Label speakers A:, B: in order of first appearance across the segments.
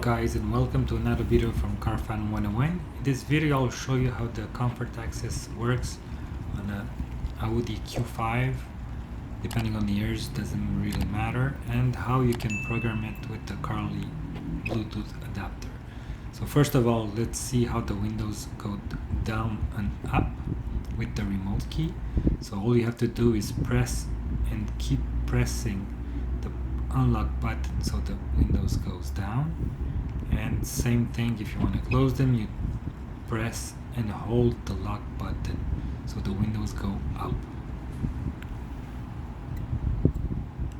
A: Guys, and welcome to another video from CarFan 101. In this video I'll show you how the comfort access works on a Audi Q5. Depending on the years, doesn't really matter, and how you can program it with the Carly Bluetooth adapter. So first of all, let's see how the windows go down and up with the remote key. So all you have to do is press and keep pressing the unlock button so the windows goes down. And same thing, if you want to close them, you press and hold the lock button so the windows go up.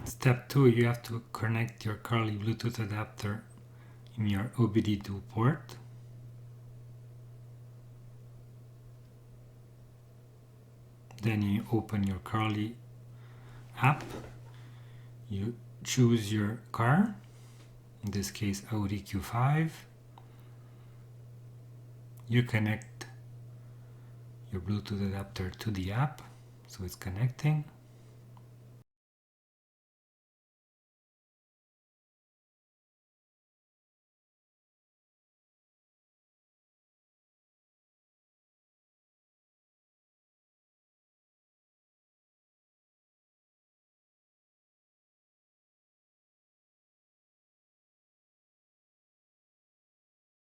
A: Step 2, you have to connect your Carly Bluetooth adapter in your OBD2 port. Then you open your Carly app, you choose your car, in this case Audi Q5. You connect your Bluetooth adapter to the app, so it's connecting.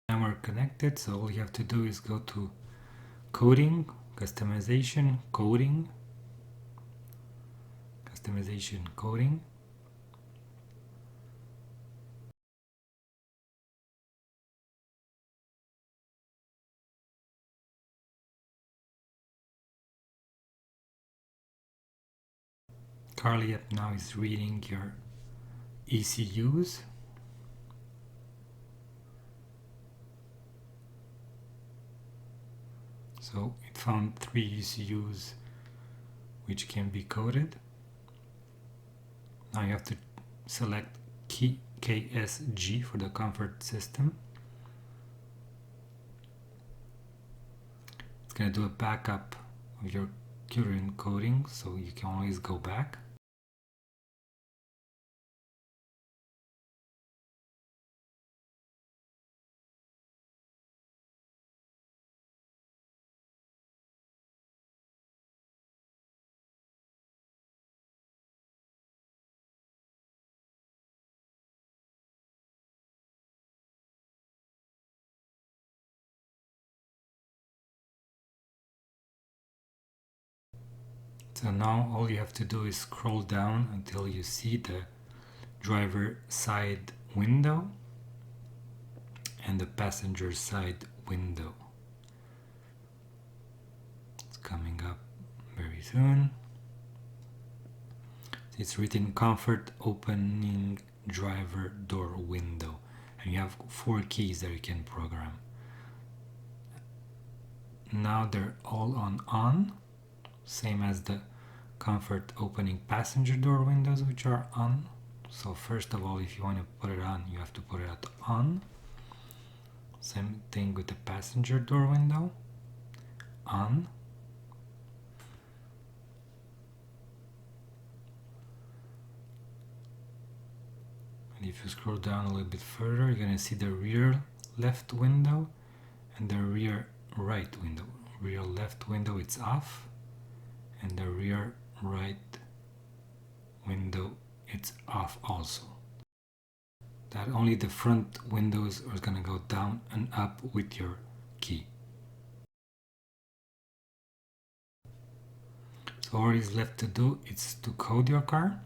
A: Now we're connected, so all you have to do is go to coding, customization, coding, coding. Carly app now is reading your ECUs. So it found 3 ECUs which can be coded. Now you have to select KSG for the comfort system. It's going to do a backup of your current coding, so you can always go back. So now all you have to do is scroll down until you see the driver side window and the passenger side window. It's coming up very soon. It's written comfort opening driver door window, and you have 4 keys that you can program. Now they're all on, same as the comfort opening passenger door windows, which are on. So first of all, if you want to put it on, you have to put it at on. Same thing with the passenger door window, on. And if you scroll down a little bit further, you're going to see the rear left window and the rear right window. Rear left window, it's off, and the rear right window, it's off also. That only the front windows are going to go down and up with your key. So all is left to do is to code your car.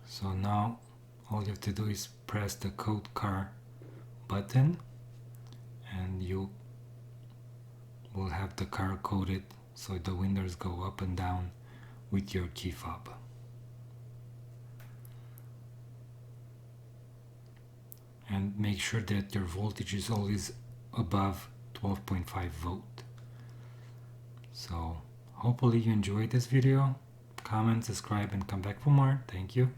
A: So now all you have to do is press the code car button and you will have the car coded so the windows go up and down with your key fob. And make sure that your voltage is always above 12.5 volt. So hopefully you enjoyed this video. Comment, subscribe, and come back for more. Thank you.